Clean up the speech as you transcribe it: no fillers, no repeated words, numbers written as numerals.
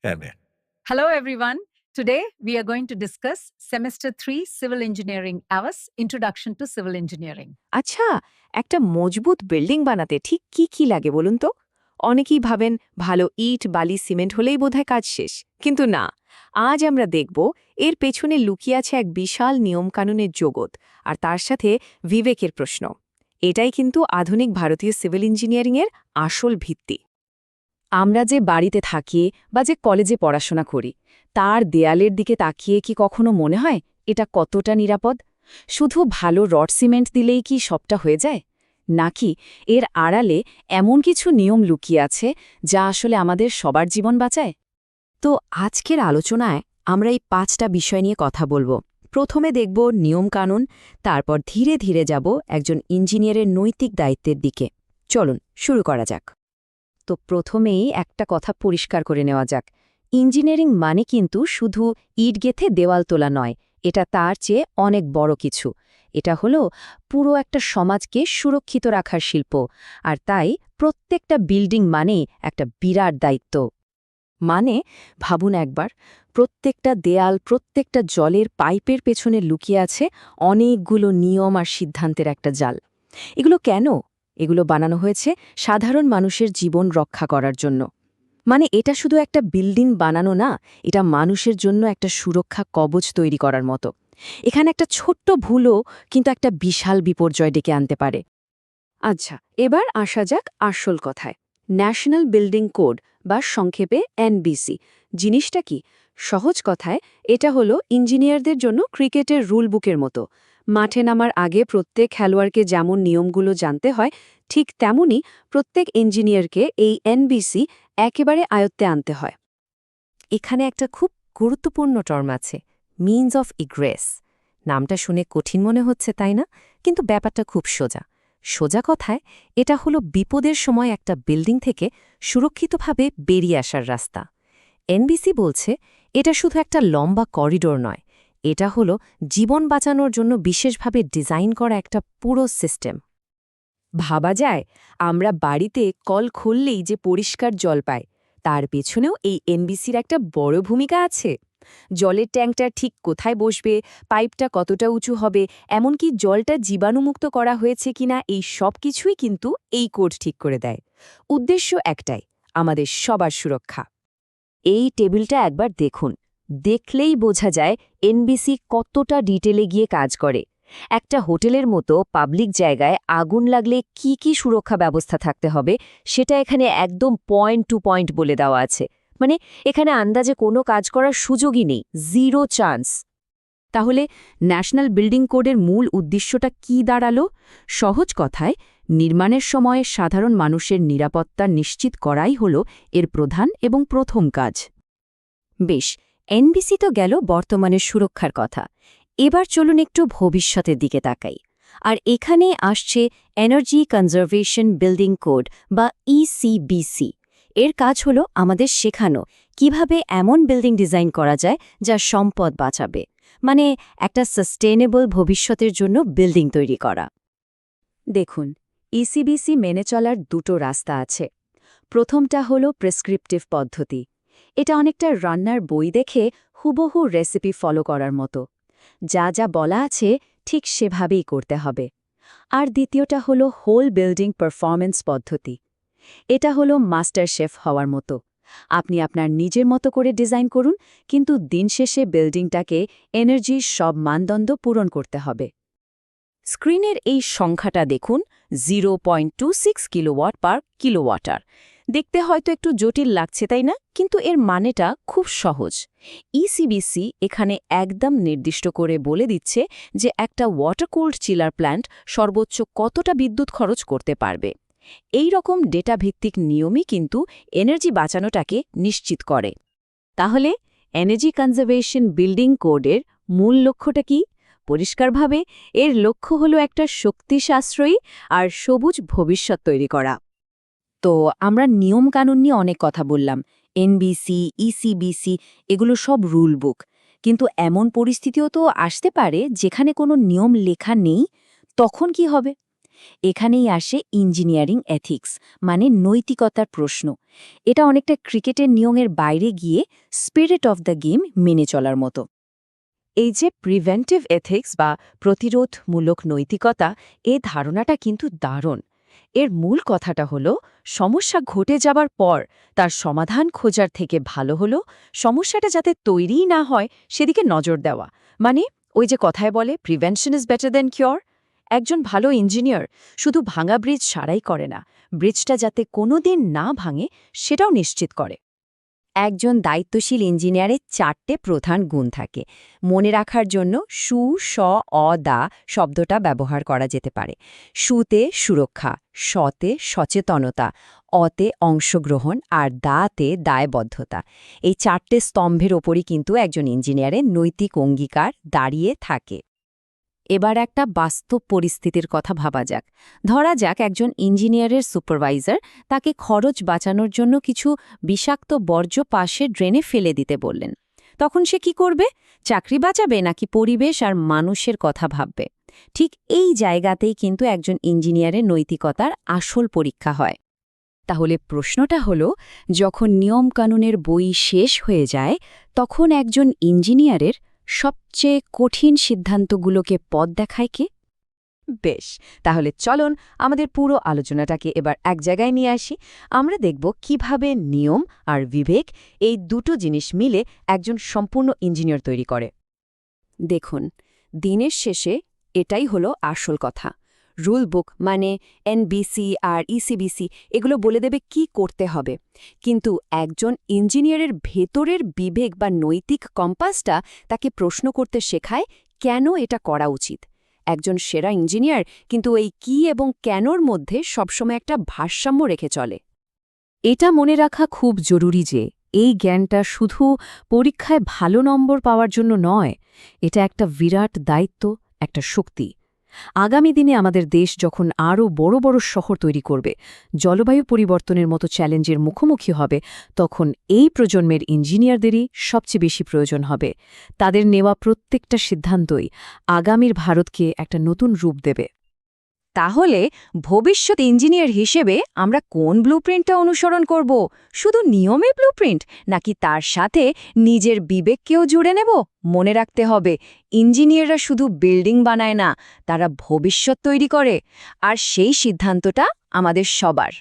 Eme. Hello, everyone. Today, we are going to discuss Semester 3 Civil Engineering AWAS Introduction to Civil Engineering. আচ্ছা, একটা মজবুত building বানাতে ঠিক কি কি লাগে বলুন তো? অনেকেই ভাবেন ভালো ইট, বালি, সিমেন্ট হলেই বোধহয় কাজ শেষ। কিন্তু না, আজ আমরা দেখব এর পেছনে লুকিয়ে আছে এক বিশাল নিয়মকানুনের জগৎ আর তার সাথে বিবেকের প্রশ্ন। এটাই কিন্তু আধুনিক ভারতীয় সিভিল ইঞ্জিনিয়ারিংয়ের আসল ভিত্তি। আমরা যে বাড়িতে থাকি বা যে কলেজে পড়াশোনা করি, তার দেয়ালের দিকে তাকিয়ে কি কখনো মনে হয় এটা কতটা নিরাপদ? শুধু ভালো রড সিমেন্ট দিলেই কি সবটা হয়ে যায়? নাকি এর আড়ালে এমন কিছু নিয়ম লুকিয়ে আছে যা আসলে আমাদের সবার জীবন বাঁচায়? তো আজকের আলোচনায় আমরা এই 5টা বিষয় নিয়ে কথা বলবো। প্রথমে দেখব নিয়মকানুন, তারপর ধীরে ধীরে যাব একজন ইঞ্জিনিয়ারের নৈতিক দায়িত্বের দিকে। চলুন শুরু করা যাক। তো প্রথমেই একটা কথা পরিষ্কার করে নেওয়া যাক। ইঞ্জিনিয়ারিং মানে কিন্তু শুধু ইট গেথে দেওয়াল তোলা নয়, এটা তার চেয়ে অনেক বড় কিছু। এটা হলো পুরো একটা সমাজকে সুরক্ষিত রাখার শিল্প, আর তাই প্রত্যেকটা বিল্ডিং মানেই একটা বিরাট দায়িত্ব। মানে ভাবুন একবার, প্রত্যেকটা দেয়াল, প্রত্যেকটা জলের পাইপের পেছনে লুকিয়ে আছে অনেকগুলো নিয়ম আর সিদ্ধান্তের একটা জাল। এগুলো কেন? এগুলো বানানো হয়েছে সাধারণ মানুষের জীবন রক্ষা করার জন্য। মানে এটা শুধু একটা বিল্ডিং বানানো না, এটা মানুষের জন্য একটা সুরক্ষা কবচ তৈরি করার মতো। এখানে একটা ছোট্ট ভুলও কিন্তু একটা বিশাল বিপর্যয় ডেকে আনতে পারে। আচ্ছা, এবার আসা যাক আসল কথায়। ন্যাশনাল বিল্ডিং কোড বা সংক্ষেপে এনবিসি জিনিসটা কি? সহজ কথায় এটা হলো ইঞ্জিনিয়ারদের জন্য ক্রিকেটের রুল বুকের মতো। মাঠে নামার আগে প্রত্যেক খেলোয়াড়কে যেমন নিয়মগুলো জানতে হয়, ঠিক তেমনি প্রত্যেক ইঞ্জিনিয়ারকে এই এনবিসি একেবারে আয়ত্তে আনতে হয়। এখানে একটা খুব গুরুত্বপূর্ণ টার্ম আছে, মিনস অফ ইগ্রেস। নামটা শুনে কঠিন মনে হচ্ছে, তাই না? কিন্তু ব্যাপারটা খুব সোজা। সোজা কথায় এটা হলো বিপদের সময় একটা বিল্ডিং থেকে সুরক্ষিতভাবে বেরিয়ে আসার রাস্তা। এনবিসি বলছে এটা শুধু একটা লম্বা করিডোর নয়, এটা হলো জীবন বাঁচানোর জন্য বিশেষভাবে ডিজাইন করা একটা পুরো সিস্টেম। ভাবা যায়, আমরা বাড়িতে কল খুললেই যে পরিষ্কার জল পাই, তার পেছনেও এই এনবিসির একটা বড় ভূমিকা আছে। জলের ট্যাঙ্কটা ঠিক কোথায় বসবে, পাইপটা কতটা উঁচু হবে, এমনকি জলটা জীবাণুমুক্ত করা হয়েছে কিনা, এই সব কিছুই কিন্তু এই কোড ঠিক করে দেয়। উদ্দেশ্য একটাই, আমাদের সবার সুরক্ষা। এই টেবিলটা একবার দেখুন, দেখলেই বোঝা যায় এনবিসি কতটা ডিটেলে গিয়ে কাজ করে। একটা হোটেলের মতো পাবলিক জায়গায় আগুন লাগলে কি কি সুরক্ষা ব্যবস্থা থাকতে হবে সেটা এখানে একদম পয়েন্ট টু পয়েন্ট বলে দেওয়া আছে। মানে এখানে আন্দাজে কোনো কাজ করার সুযোগই নেই, জিরো চান্স। তাহলে ন্যাশনাল বিল্ডিং কোডের মূল উদ্দেশ্যটা কি দাঁড়ালো? সহজ কথায়, নির্মাণের সময় সাধারণ মানুষের নিরাপত্তা নিশ্চিত করাই হল এর প্রধান এবং প্রথম কাজ। বেশ, এনবিসি তো গেল বর্তমানের সুরক্ষার কথা। এবার চলুন একটু ভবিষ্যতের দিকে তাকাই। আর এখানে আসছে এনার্জি কনজারভেশন বিল্ডিং কোড বা ইসিবিসি। এর কাজ হলো আমাদের শেখানো কিভাবে এমন বিল্ডিং ডিজাইন করা যায় যা সম্পদ বাঁচাবে, মানে একটা সাস্টেনেবল ভবিষ্যতের জন্য বিল্ডিং তৈরি করা। দেখুন, ইসিবিসি মেনে চলার দুটো রাস্তা আছে। প্রথমটা হলো প্রেসক্রিপটিভ পদ্ধতি। এটা অনেকটা রান্নার বই দেখে হুবহু রেসিপি ফলো করার মতো। যা যা বলা আছে ঠিক সেভাবেই করতে হবে। আর দ্বিতীয়টা হলো হোল বিল্ডিং পারফরম্যান্স পদ্ধতি। এটা হলো মাস্টার শেফ হওয়ার মতো। আপনি আপনার নিজের মতো করে ডিজাইন করুন, কিন্তু দিন শেষে বিল্ডিংটাকে এনার্জির সব মানদণ্ড পূরণ করতে হবে। স্ক্রিনের এই সংখ্যাটা দেখুন, 0.26 কিলোওয়াট পার কিলোওয়াটার। দেখতে হয়তো একটু জটিল লাগছে, তাই না? কিন্তু এর মানেটা খুব সহজ। ইসিবিসি এখানে একদম নির্দিষ্ট করে বলে দিচ্ছে যে একটা ওয়াটার কুলড চিলার প্ল্যান্ট সর্বোচ্চ কতটা বিদ্যুৎ খরচ করতে পারবে। এই রকম ডেটাভিত্তিক নিয়মই কিন্তু এনার্জি বাঁচানোটাকে নিশ্চিত করে। তাহলে এনার্জি কনজারভেশন বিল্ডিং কোডের মূল লক্ষ্যটা কি? পরিষ্কারভাবে এর লক্ষ্য হলো একটা শক্তি সাশ্রয়ী আর সবুজ ভবিষ্যৎ তৈরি করা। তো আমরা নিয়মকানুন নিয়ে অনেক কথা বললাম, এনবিসি, ইসিবিসি, এগুলো সব রুল বুক। কিন্তু এমন পরিস্থিতিও তো আসতে পারে যেখানে কোনো নিয়ম লেখা নেই, তখন কি হবে? এখানেই আসে ইঞ্জিনিয়ারিং এথিক্স, মানে নৈতিকতার প্রশ্ন। এটা অনেকটা ক্রিকেটের নিয়মের বাইরে গিয়ে স্পিরিট অফ দ্য গেম মেনে চলার মতো। এই যে প্রিভেন্টিভ এথিক্স বা প্রতিরোধমূলক নৈতিকতা, এই ধারণাটা কিন্তু দারুণ। এর মূল কথাটা হলো সমস্যা ঘটে যাবার পর তার সমাধান খোঁজার থেকে ভালো হলো সমস্যাটা যাতে তৈরিই না হয় সেদিকে নজর দেওয়া। মানে ওই যে কথায় বলে prevention is better than cure. একজন ভালো ইঞ্জিনিয়ার শুধু ভাঙা ব্রিজ সারাই করে না, ব্রিজটা যাতে কোনোদিন না ভাঙে সেটাও নিশ্চিত করে। একজন দায়িত্বশীল ইঞ্জিনিয়ারের 4টে প্রধান গুণ থাকে। মনে রাখার জন্য সু, স, অ, দা শব্দটা ব্যবহার করা যেতে পারে। সুতে সুরক্ষা, সতে সচেতনতা, অতে অংশগ্রহণ আর দাতে দায়বদ্ধতা। এই 4টে স্তম্ভের ওপরই কিন্তু একজন ইঞ্জিনিয়ারের নৈতিক অঙ্গীকার দাঁড়িয়ে থাকে। এবার একটা বাস্তব পরিস্থিতির কথা ভাবা যাক। ধরা যাক একজন ইঞ্জিনিয়ারের সুপারভাইজার তাকে খরচ বাঁচানোর জন্য কিছু বিষাক্ত বর্জ্য পাশে ড্রেনে ফেলে দিতে বললেন। তখন সে কি করবে? চাকরি বাঁচাবে নাকি পরিবেশ আর মানুষের কথা ভাববে? ঠিক এই জায়গাতেই কিন্তু একজন ইঞ্জিনিয়ারের নৈতিকতার আসল পরীক্ষা হয়। তাহলে প্রশ্নটা হলো, যখন নিয়মকানুনের বই শেষ হয়ে যায়, তখন একজন ইঞ্জিনিয়ারের সবচেয়ে কঠিন সিদ্ধান্তগুলোকে পথ দেখায় কে? বেশ, তাহলে চলুন আমাদের পুরো আলোচনাটাকে এবার এক জায়গায় নিয়ে আসি। আমরা দেখব কিভাবে নিয়ম আর বিবেক এই দুটো জিনিস মিলে একজন সম্পূর্ণ ইঞ্জিনিয়ার তৈরি করে। দেখুন, দিনের শেষে এটাই হলো আসল কথা। রুল বুক মানে এনবিসি আর ইসিবিসি এগুলো বলে দেবে কি করতে হবে, কিন্তু একজন ইঞ্জিনিয়ারের ভেতরের বিবেক বা নৈতিক কম্পাসটা তাকে প্রশ্ন করতে শেখায় কেন এটা করা উচিত। একজন সেরা ইঞ্জিনিয়ার কিন্তু এই কি এবং কেনর মধ্যে সবসময় একটা ভারসাম্য রেখে চলে। এটা মনে রাখা খুব জরুরি যে এই জ্ঞানটা শুধু পরীক্ষায় ভালো নম্বর পাওয়ার জন্য নয়, এটা একটা বিরাট দায়িত্ব, একটা শক্তি। আগামী দিনে আমাদের দেশ যখন আরও বড় বড় শহর তৈরি করবে, জলবায়ু পরিবর্তনের মতো চ্যালেঞ্জের মুখোমুখি হবে, তখন এই প্রজন্মের ইঞ্জিনিয়ারদেরই সবচেয়ে বেশি প্রয়োজন হবে। তাদের নেওয়া প্রত্যেকটা সিদ্ধান্তই আগামীর ভারতকে একটা নতুন রূপ দেবে। তাহলে ভবিষ্যৎ ইঞ্জিনিয়ার হিসেবে আমরা কোন ব্লুপ্রিন্টটা অনুসরণ করব? শুধু নিয়মের ব্লুপ্রিন্ট, নাকি তার সাথে নিজের বিবেককেও জুড়ে নেব? মনে রাখতে হবে, ইঞ্জিনিয়াররা শুধু বিল্ডিং বানায় না, তারা ভবিষ্যৎ তৈরি করে। আর সেই সিদ্ধান্তটা আমাদের সবার।